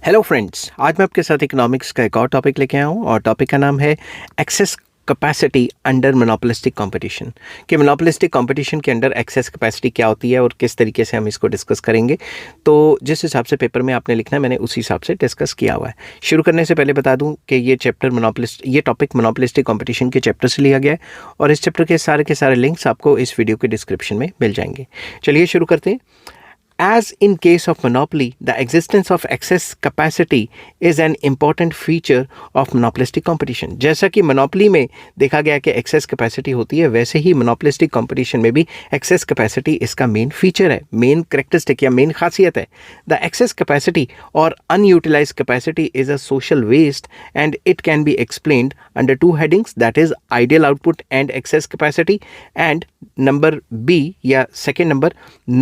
Hello friends, आज मैं आपके साथ इकोनॉमिक्स का एक और टॉपिक लेके आया हूँ और टॉपिक का नाम है access capacity under monopolistic competition. कि मोनोपोलिस्टिक कंपटीशन के अंडर एक्सेस कैपेसिटी क्या होती है और किस तरीके से हम इसको डिस्कस करेंगे। तो जिस हिसाब से पेपर में आपने लिखना है मैंने उसी हिसाब से डिस्कस किया हुआ है। शुरू करने से पहले बता दूं कि ये टॉपिक मोनोपोलिस्टिक कंपटीशन के चैप्टर से लिया गया है और इस चैप्टर के सारे लिंक्स आपको इस वीडियो के डिस्क्रिप्शन में मिल जाएंगे। चलिए शुरू करते हैं। As in case of monopoly, the existence of excess capacity is an important feature of monopolistic competition. जैसा कि monopoly में देखा गया कि excess capacity होती है, वैसे ही monopolistic competition में भी excess capacity इसका main feature है, main characteristic या main खासियत है. The excess capacity or unutilized capacity is a social waste and it can be explained under two headings, that is ideal output and excess capacity, and number B या second number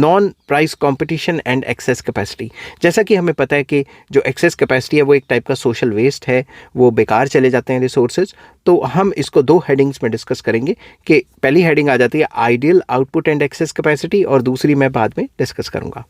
non price competition and access capacity. जैसा कि हमें पता है कि जो access capacity है वो एक टाइप का सोशल वेस्ट है, वो बेकार चले जाते हैं रिसोर्सेज। तो हम इसको दो हेडिंग्स में डिस्कस करेंगे कि पहली हेडिंग आ जाती है ideal output and access capacity और दूसरी मैं बाद में डिस्कस करूंगा।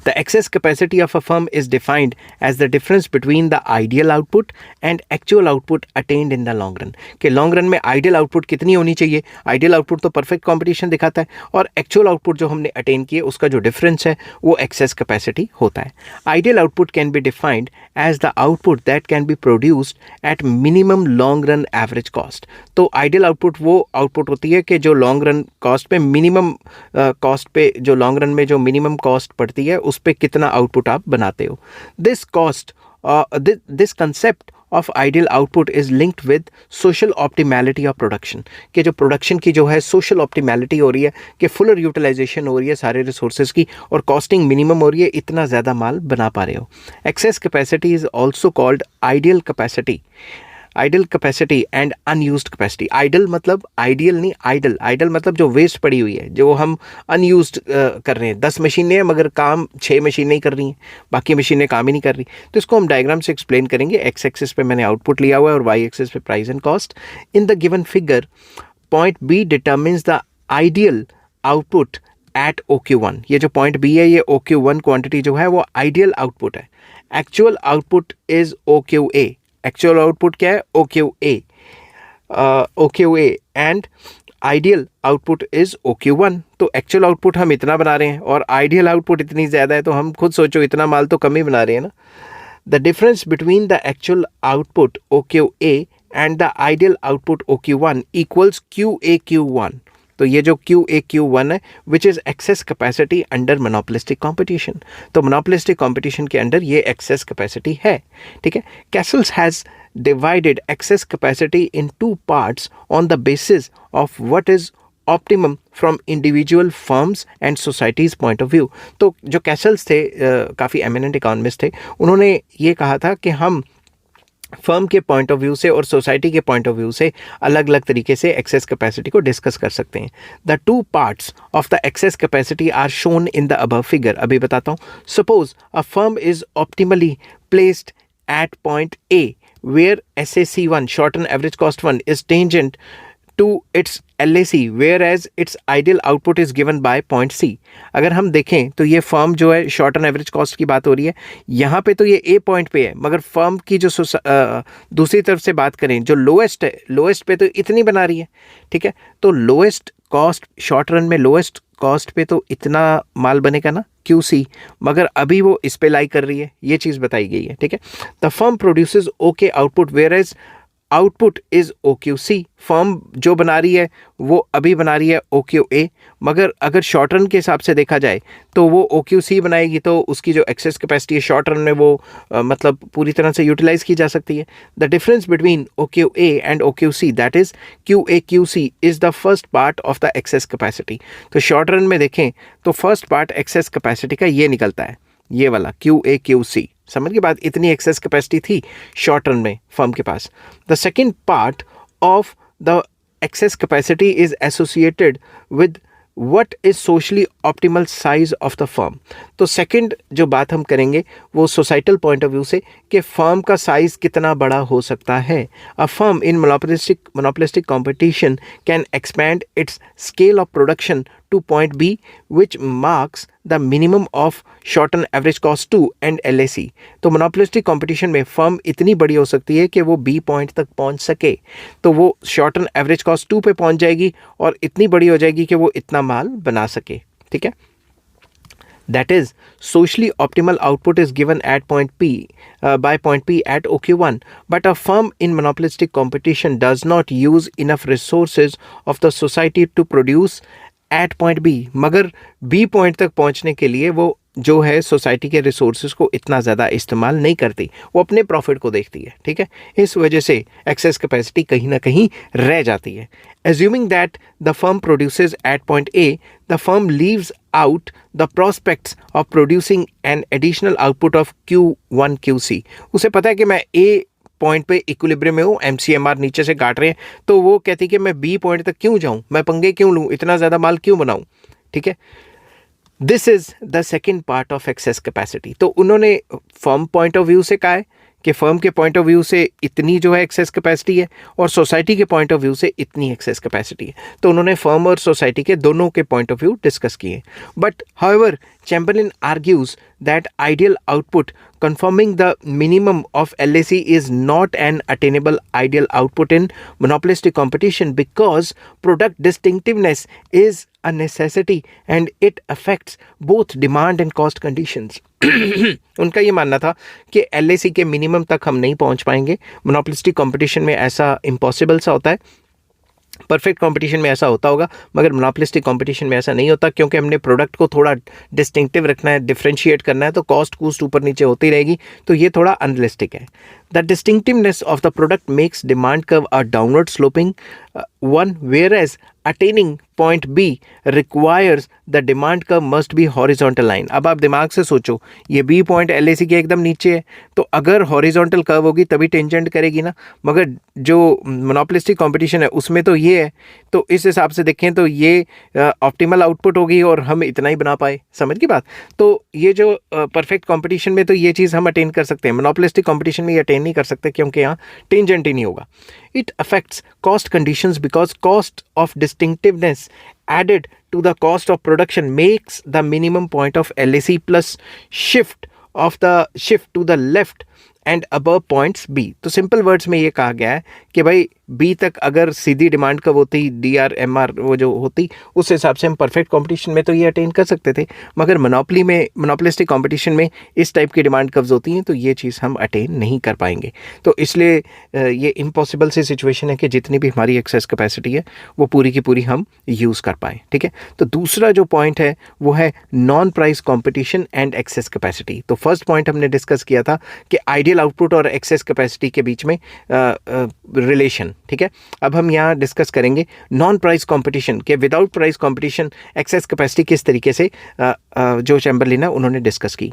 The excess capacity of a firm is defined as the difference between the ideal output and actual output attained in the long run. कि long run में ideal output कितनी होनी चाहिए? Ideal output तो perfect competition दिखाता है और actual output जो हमने attain किए उसका जो difference है वो excess capacity होता है. Ideal output can be defined as the output that can be produced at minimum long run average cost. तो ideal output वो output होती है कि जो long run cost पे minimum cost पे जो long run में जो minimum cost पड़ती है उस पे कितना आउटपुट आप बनाते हो। This concept of ideal output is linked with social optimality of production. कि जो प्रोडक्शन की जो है सोशल ऑप्टिमैलिटी हो रही है कि फुलर यूटिलाइजेशन हो रही है सारे रिसोर्सेज की और कॉस्टिंग मिनिमम हो रही है, इतना ज़्यादा माल बना पा रहे हो। Excess capacity is also called ideal capacity and unused capacity. Idle मतलब आइडियल नहीं, आइडल मतलब जो वेस्ट पड़ी हुई है, जो हम अनयूज्ड कर रहे हैं। 10 मशीनें हैं मगर काम 6 मशीनें ही कर रही हैं, बाकी मशीनें काम ही नहीं कर रही। तो इसको हम डायग्राम से एक्सप्लेन करेंगे। एक्स एक्सिस पे मैंने आउटपुट लिया हुआ है और वाई एक्सिस पे price and cost. In the given figure point B determines the ideal output at OQ1। ये जो पॉइंट बी है ये OQ1 क्वांटिटी जो है वो आइडियल आउटपुट है। Actual output is OQA। Actual output क्या है? OQA and ideal output is OQ1। तो एक्चुअल आउटपुट हम इतना बना रहे हैं और आइडियल आउटपुट इतनी ज़्यादा है, तो हम खुद सोचो इतना माल तो कम ही बना रहे हैं ना। The difference between the actual output OQA and the ideal output OQ1 equals QAQ1। तो ये जो QAQ1 है which is access capacity under monopolistic competition. तो मोनोपोलिस्टिक कंपटीशन के अंडर ये एक्सेस कैपेसिटी है, ठीक है। Castle's has divided access capacity in 2 parts on the basis of what is optimum from individual firms and societies point of view. तो जो Castle's थे काफ़ी एमिनेंट इकोनॉमिस्ट थे, उन्होंने ये कहा था कि हम फर्म के पॉइंट ऑफ व्यू से और सोसाइटी के पॉइंट ऑफ व्यू से अलग अलग तरीके से एक्सेस कैपेसिटी को डिस्कस कर सकते हैं। The 2 parts of the excess capacity are shown in the above figure. अभी बताता हूँ। Suppose a firm is optimally placed at point A वेयर SAC1 short and average cost 1 is tangent to its LAC whereas its ideal output is given by point C। अगर हम देखें तो ये firm जो है शॉर्ट एंड एवरेज कॉस्ट की बात हो रही है, यहाँ पे तो ये A पॉइंट पे है, मगर फर्म की जो दूसरी तरफ से बात करें जो लोएस्ट है, लोएस्ट पे तो इतनी बना रही है, ठीक है। तो लोएस्ट कॉस्ट शॉर्ट रन में लोएस्ट कॉस्ट पे तो इतना माल बनेगा ना QC, मगर अभी वो इस पे लाई कर रही है, ये चीज़ बताई गई है, ठीक है। The firm produces OK output where output is OQC। Firm जो बना रही है वो अभी बना रही है OQA, मगर अगर शॉर्ट रन के हिसाब से देखा जाए तो वो OQC बनाएगी तो उसकी जो एक्सेस कैपेसिटी है शॉर्ट रन में वो मतलब पूरी तरह से यूटिलाइज की जा सकती है। The difference between OQA and OQC that is QAQC is the first part of the excess capacity. तो शॉर्ट रन में देखें तो फर्स्ट पार्ट एक्सेस कैपेसिटी का ये निकलता है, ये वाला QAQC। समझ के बाद इतनी एक्सेस कैपेसिटी थी शॉर्ट रन में फर्म के पास। The second part of the excess capacity is associated with what is socially optimal size of the firm. तो सेकंड जो बात हम करेंगे वो सोसाइटल पॉइंट ऑफ व्यू से कि फर्म का साइज कितना बड़ा हो सकता है. A firm in monopolistic competition can expand it's scale of production to point B, which marks the minimum of shorten average cost 2 and LAC. तो मोनोपोलिस्टिक कंपटीशन में फर्म इतनी बड़ी हो सकती है कि वो B पॉइंट तक पहुंच सके, तो वो शॉर्टन एवरेज कॉस्ट 2 पे पहुंच जाएगी और इतनी बड़ी हो जाएगी कि वो इतना माल बना सके. ठीक है. That is, socially optimal output is given at point P by point P at OQ1. But a firm in monopolistic competition does not use enough resources of the society to produce at point B. मगर B point तक पहुंचने के लिए वो जो है society के resources को इतना ज़्यादा इस्तेमाल नहीं करती, वो अपने प्रॉफिट को देखती है. ठीक है. इस वजह से एक्सेस कैपेसिटी कहीं ना कहीं रह जाती है. Assuming that the firm produces at point A, the firm leaves out the prospects of producing an additional output of Q1 QC. उसे पता है कि मैं A पॉइंट पे इक्विलिब्रियम में हूँ, MCMR नीचे से काट रहे हैं, तो वो कहती है कि मैं B पॉइंट तक क्यों जाऊँ, मैं पंगे क्यों लूँ, इतना ज़्यादा माल क्यों बनाऊँ. ठीक है. This is the second part of access capacity. तो उन्होंने फर्म पॉइंट ऑफ व्यू से कहा है कि फर्म के पॉइंट ऑफ व्यू से इतनी जो है एक्सेस कैपेसिटी है और सोसाइटी के पॉइंट ऑफ व्यू से इतनी एक्सेस कैपेसिटी है. तो उन्होंने फर्म और सोसाइटी के दोनों के पॉइंट ऑफ व्यू डिस्कस किए. But however Chamberlain argues that ideal output confirming the minimum of LAC is not an attainable ideal output in monopolistic competition because product distinctiveness is a necessity and it affects both demand and cost conditions. उनका ये मानना था कि LAC के minimum तक हम नहीं पहुंच पाएंगे. मोनोपोलिस्टिक कंपटीशन में ऐसा इम्पॉसिबल सा होता है. परफेक्ट कंपटीशन में ऐसा होता होगा, मगर मोनोपोलिस्टिक कंपटीशन में ऐसा नहीं होता, क्योंकि हमने प्रोडक्ट को थोड़ा डिस्टिंक्टिव रखना है, डिफरेंशिएट करना है, तो कॉस्ट ऊपर नीचे होती रहेगी, तो ये थोड़ा अनरियलिस्टिक है. The distinctiveness of the product makes demand curve a downward sloping one, whereas attaining point B requires the demand curve must be horizontal line. अब आप दिमाग से सोचो, ये B पॉइंट LAC के एकदम नीचे है, तो अगर हॉरिजॉन्टल कर्व होगी तभी टेंजेंट करेगी ना, मगर जो मोनोपोलिस्टिक कंपटीशन है उसमें तो ये है, तो इस हिसाब से देखें तो ये ऑप्टिमल आउटपुट होगी और हम इतना ही बना पाए. समझ की बात. तो ये जो परफेक्ट कंपटीशन में तो ये चीज़ हम अटेन कर सकते हैं, मोनोपोलिस्टिक कंपटीशन में ये अटेन नहीं कर सकते क्योंकि यहाँ टेंजेंट ही नहीं होगा. It affects cost conditions because cost of distinctiveness added to the cost of production makes the minimum point of LAC plus shift to the left and above points B. तो simple words में ये कहा गया है कि भाई B तक अगर सीधी डिमांड कब होती, DRMR वो जो होती, उस हिसाब से हम परफेक्ट कंपटीशन में तो ये अटेन कर सकते थे, मगर मोनोपोलिस्टिक कंपटीशन में इस टाइप की डिमांड कब्ज होती हैं, तो ये चीज़ हम अटेन नहीं कर पाएंगे. तो इसलिए ये इम्पॉसिबल सी सिचुएशन है कि जितनी भी हमारी एक्सेस कैपेसिटी है वो पूरी की पूरी हम यूज़ कर पाएँ. ठीक है. तो दूसरा जो पॉइंट है वो है non price competition and access capacity. तो फर्स्ट पॉइंट हमने डिस्कस किया था कि आइडियल आउटपुट और एक्सेस कैपेसिटी के बीच में रिलेशन. ठीक है. अब हम यहाँ डिस्कस करेंगे नॉन प्राइस कंपटीशन के without price competition access capacity किस तरीके से जो चैम्बरलिन है उन्होंने डिस्कस की.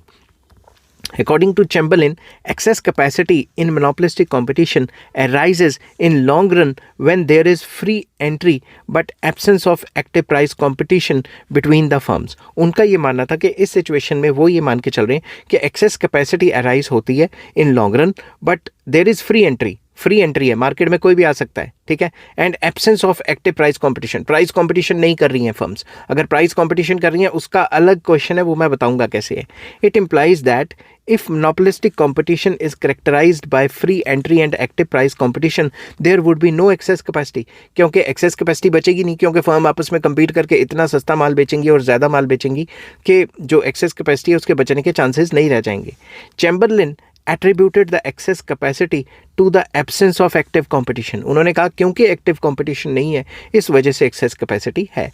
According to Chamberlain, excess capacity in monopolistic competition arises in long run when there is free entry but absence of active price competition between the firms. उनका ये मानना था कि इस सिचुएशन में वो ये मान के चल रहे हैं कि एक्सेस कैपेसिटी अराइज होती है in long run, but there is free entry है, मार्केट में कोई भी आ सकता है. ठीक है. And absence of active price competition नहीं कर रही हैं फर्म्स. अगर प्राइस कंपटीशन कर रही हैं उसका अलग क्वेश्चन है, वो मैं बताऊंगा कैसे है. It implies that if monopolistic competition is characterized by free entry and active price competition, there would be no excess capacity. क्योंकि excess capacity बचेगी नहीं, क्योंकि फर्म आपस में compete करके इतना सस्ता माल बेचेंगी और ज़्यादा माल बेचेंगी कि जो excess capacity है उसके बचने के चांसेस नहीं रह जाएंगे. Chamberlain attributed the excess capacity to the absence of active competition. उन्होंने कहा क्योंकि एक्टिव कंपटीशन नहीं है इस वजह से एक्सेस कैपेसिटी है.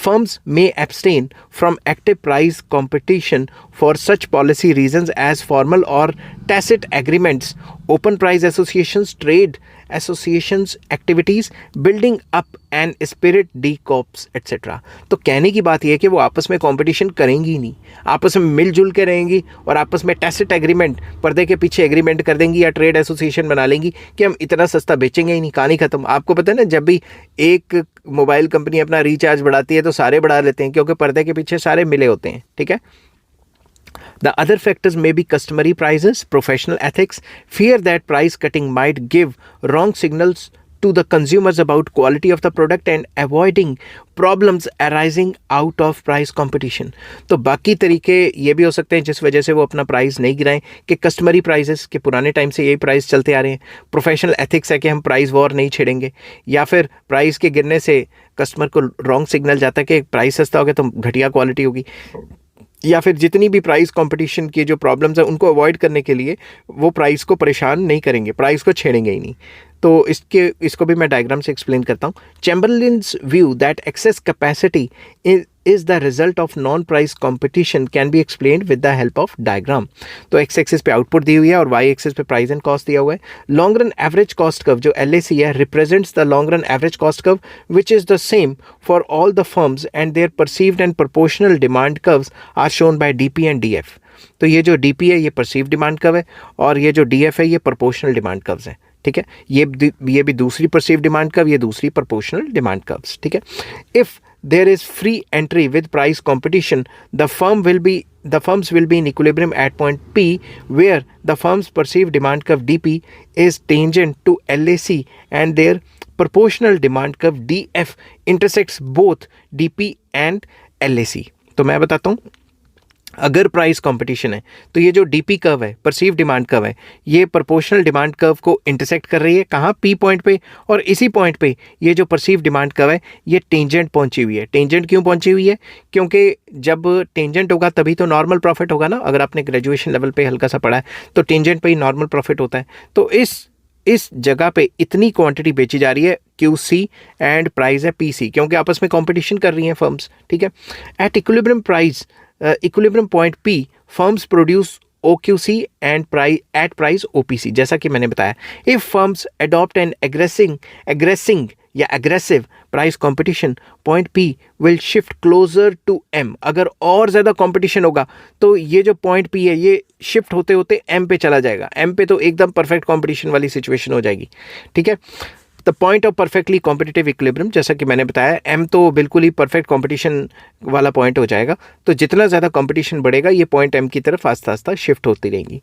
Firms may abstain from active price competition for such policy reasons as formal or tacit agreements, open price associations, trade associations activities, building up an spirit de corps etc. तो कहने की बात यह है कि वो आपस में कंपटीशन करेंगी नहीं, आपस में मिलजुल के रहेंगी और आपस में टैसिट एग्रीमेंट, पर्दे के पीछे एग्रीमेंट कर देंगी या ट्रेड एसोसिएशन बना लेंगी कि हम इतना सस्ता बेचेंगे ही नहीं, कहानी खत्म. आपको पता है ना, जब भी एक मोबाइल कंपनी अपना रिचार्ज बढ़ाती है तो सारे बढ़ा लेते हैं क्योंकि पर्दे के पीछे सारे मिले होते हैं. ठीक है. The other factors may be customary prices, professional ethics, fear that price cutting might give wrong signals to the consumers about quality of the product and avoiding problems arising out of price competition. तो बाकी तरीके ये भी हो सकते हैं जिस वजह से वो अपना प्राइस नहीं गिराएं कि कस्टमरी प्राइसेस के पुराने टाइम से यही प्राइस चलते आ रहे हैं, प्रोफेशनल एथिक्स है कि हम प्राइस वॉर नहीं छेड़ेंगे, या फिर प्राइस के गिरने से कस्टमर को रॉन्ग सिग्नल जाता है कि प्राइस सस्ता हो गया तो घटिया क्वालिटी होगी, या फिर जितनी भी प्राइस कंपटीशन की जो प्रॉब्लम्स हैं उनको अवॉइड करने के लिए वो प्राइस को परेशान नहीं करेंगे, प्राइस को छेड़ेंगे ही नहीं. तो इसको भी मैं डायग्राम से एक्सप्लेन करता हूँ. Chamberlin's view that excess capacity is the result of non-price competition can be explained with the help of diagram. तो x एक्सिस पे आउटपुट दी हुई है और y एक्सिस पे प्राइस एंड कॉस्ट दिया हुआ है. Long run average cost curve जो LAC है represents the long run average cost curve which is the same for all the firms and their perceived and proportional demand curves are shown by DP and DF. तो ये जो DP है ये perceived demand curve है और ये जो DF है ये प्रोपोर्शनल डिमांड कर्व्स हैं. ठीक है, ये भी दूसरी परसीव्ड डिमांड कर्व, ये दूसरी प्रोपोर्शनल डिमांड कर्व्स. ठीक है, if there is free entry with price competition, the firms will be in equilibrium at point P, where the firm's perceived demand curve DP is tangent to LAC and their proportional demand curve DF intersects both DP and LAC. तो मैं बताता हूँ, अगर price competition है तो ये जो DP curve है, परसीव डिमांड कर्व है, ये प्रोपोर्शनल डिमांड कर्व को इंटरसेक्ट कर रही है. कहाँ? P पॉइंट पे. और इसी पॉइंट पे ये जो परसीव डिमांड कर्व है ये टेंजेंट पहुंची हुई है. टेंजेंट क्यों पहुंची हुई है? क्योंकि जब टेंजेंट होगा तभी तो नॉर्मल प्रॉफिट होगा ना. अगर आपने ग्रेजुएशन लेवल पे हल्का सा पढ़ा है तो टेंजेंट पे ही नॉर्मल प्रॉफिट होता है. तो इस जगह पे इतनी क्वांटिटी बेची जा रही है QC एंड प्राइस है PC, क्योंकि आपस में कंपटीशन कर रही हैं फर्म्स. ठीक है, at equilibrium point P firms produce OQC and price OPC. जैसा कि मैंने बताया, if firms adopt an aggressive price competition, point P will shift closer to M. अगर और ज़्यादा competition होगा तो ये जो point P है ये shift होते होते M पे चला जाएगा. M पे तो एकदम perfect competition वाली situation हो जाएगी. ठीक है, the point of perfectly competitive equilibrium, जैसा कि मैंने बताया M तो बिल्कुल ही परफेक्ट कंपटीशन वाला पॉइंट हो जाएगा. तो जितना ज़्यादा कंपटीशन बढ़ेगा ये पॉइंट M की तरफ आस्ता आस्ता शिफ्ट होती रहेंगी.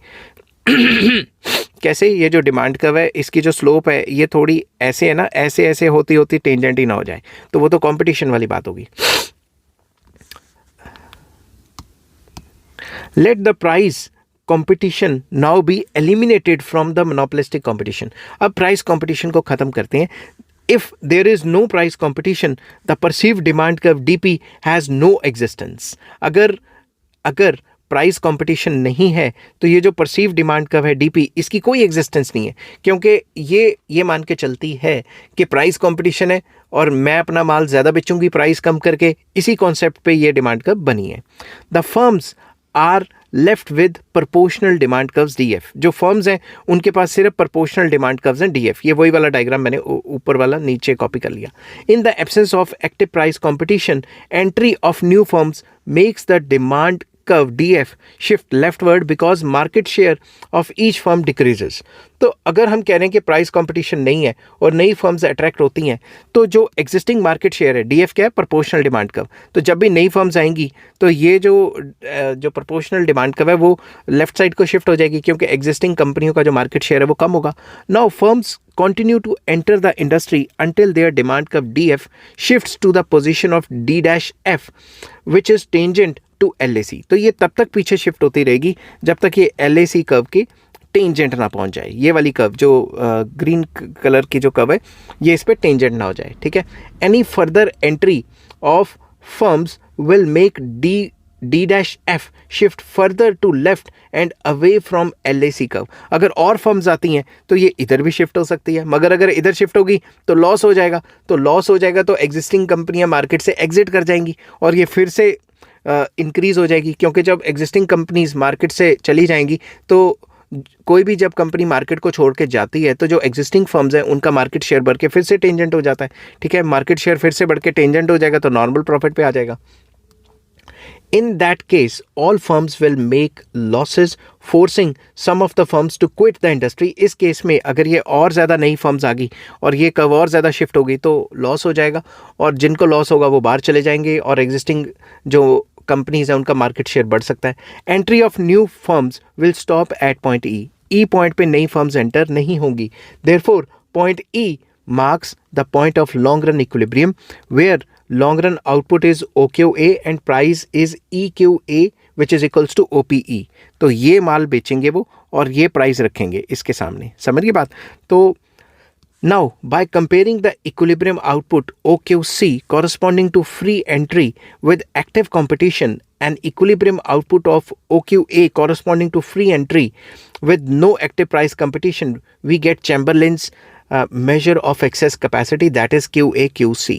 कैसे? ये जो डिमांड कर्व है इसकी जो स्लोप है ये थोड़ी ऐसे है ना, ऐसे ऐसे होती होती टेंजेंट ही ना हो जाए, तो वो तो कंपटीशन वाली बात होगी. Let the price competition now be eliminated from the monopolistic competition. अब प्राइस कंपटीशन को खत्म करते हैं. If there is no price competition, the perceived demand curve DP has no existence. अगर प्राइस कंपटीशन नहीं है तो ये जो परसीव डिमांड कर्व है DP इसकी कोई एग्जिस्टेंस नहीं है, क्योंकि ये मान के चलती है कि प्राइस कंपटीशन है और मैं अपना माल ज़्यादा बेचूंगी प्राइस कम करके. इसी कॉन्सेप्ट पे ये डिमांड कर्व बनी है. The firms are left with proportional demand curves DF. जो फर्म्स हैं उनके पास सिर्फ प्रोपोर्शनल डिमांड कर्व्स हैं DF. ये वही वाला डायग्राम मैंने ऊपर वाला नीचे कॉपी कर लिया. In the absence of active price competition, entry of new firms makes the demand curve DF shift leftward because market share of each firm decreases. तो अगर हम कह रहे हैं कि प्राइस कंपटीशन नहीं है और नई फर्म्स अट्रैक्ट होती हैं तो जो एग्जिस्टिंग मार्केट शेयर है DF क्या है? Proportional demand curve. तो जब भी नई फर्म्स आएंगी तो ये जो प्रोपोर्शनल डिमांड कर्व है वो लेफ्ट साइड को शिफ्ट हो जाएगी, क्योंकि एग्जिस्टिंग कंपनियों का जो मार्केट शेयर है वो कम होगा. Now firms continue to enter the industry until their demand curve DF shifts to the position of D-F, which is tangent to LAC. तो ये तब तक पीछे शिफ्ट होती रहेगी जब तक ये LAC कर्व की टेंजेंट ना पहुंच जाए. ये वाली कर्व जो ग्रीन कलर की जो कर्व है ये इस पर टेंजेंट ना हो जाए. ठीक है, any further entry of firms will make D-F shift further to left and away from LAC curve. अगर और फर्म्स आती हैं तो ये इधर भी शिफ्ट हो सकती है, मगर अगर इधर शिफ्ट होगी तो लॉस हो जाएगा. तो एग्जिस्टिंग कंपनियां मार्केट से एग्जिट कर जाएंगी और ये फिर से इंक्रीज हो जाएगी, क्योंकि जब एग्जिस्टिंग कंपनीज मार्केट से चली जाएंगी तो कोई भी जब कंपनी मार्केट को छोड़ के जाती है तो जो एग्जिस्टिंग फर्म्स हैं उनका मार्केट शेयर बढ़ के फिर से टेंजेंट हो जाता है. ठीक है, मार्केट शेयर फिर से बढ़ के टेंजेंट हो जाएगा तो नॉर्मल प्रॉफिट पे आ जाएगा. In that case, all firms will make losses, forcing some of the firms to quit the industry. इस केस में अगर ये और ज़्यादा नई फर्म्स आ गई और ये कर्व और ज़्यादा शिफ्ट होगी तो लॉस हो जाएगा और जिनको लॉस होगा वो बाहर चले जाएंगे और एग्जिस्टिंग जो कंपनीज हैं उनका मार्केट शेयर बढ़ सकता है। Entry of new firms will stop at point E point पे नई फर्म्स एंटर नहीं होंगी। Therefore point E marks the point of long run equilibrium where long run output is OQA and price is EQA which is equals to OPE। तो ये माल बेचेंगे वो और ये प्राइस रखेंगे इसके सामने, समझ गए बात। तो now by comparing the equilibrium output OQC corresponding to free entry with active competition and equilibrium output of OQA corresponding to free entry with no active price competition, we get Chamberlain's measure of excess capacity that is QAQC।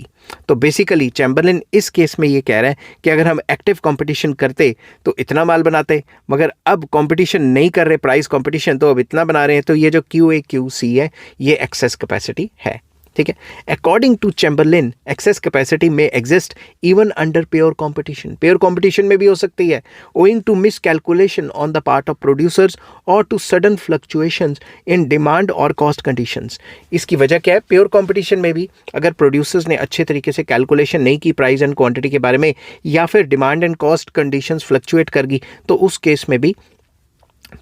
तो basically Chamberlain इस case में ये कह रहा है कि अगर हम एक्टिव कंपटीशन करते तो इतना माल बनाते, मगर अब कंपटीशन नहीं कर रहे, प्राइस कंपटीशन, तो अब इतना बना रहे हैं, तो ये जो QAQC है ये एक्सेस कैपेसिटी है। ठीक है, according to Chamberlin excess capacity में exist even under pure competition. Pure competition में भी हो सकती है, owing to miscalculation on the part of producers और to sudden fluctuations in demand और कॉस्ट कंडीशंस। इसकी वजह क्या है, प्योर कंपटीशन में भी अगर प्रोड्यूसर्स ने अच्छे तरीके से कैलकुलेशन नहीं की प्राइस एंड क्वांटिटी के बारे में, या फिर demand and cost conditions fluctuate कर गई, तो उस केस में भी,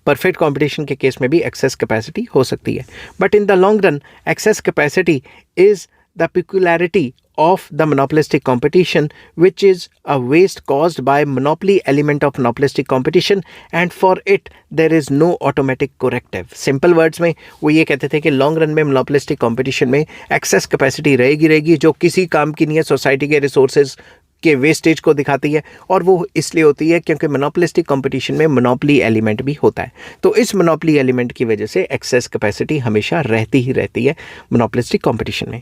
परफेक्ट कंपटीशन के केस में भी एक्सेस कैपेसिटी हो सकती है। But in the long run access capacity is the peculiarity of the monopolistic competition, which is a waste caused by monopoly element of monopolistic competition, and for it there is no automatic corrective। Simple words में वो ये कहते थे कि long run में monopolistic competition में access capacity रहेगी जो किसी काम की नहीं है, सोसाइटी के रिसोर्सेज के वेस्टेज को दिखाती है, और वो इसलिए होती है क्योंकि मोनोपोलिस्टिक कंपटीशन में मोनोपोली एलिमेंट भी होता है। तो इस मोनोपोली एलिमेंट की वजह से एक्सेस कैपेसिटी हमेशा रहती ही रहती है मोनोपोलिस्टिक कंपटीशन में।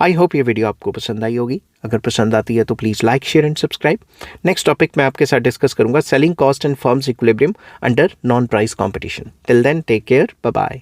आई होप ये वीडियो आपको पसंद आई होगी। अगर पसंद आती है तो please like, share and subscribe. Next topic मैं आपके साथ डिस्कस करूंगा selling cost and firms equilibrium under non price competition. Till then take care, bye bye.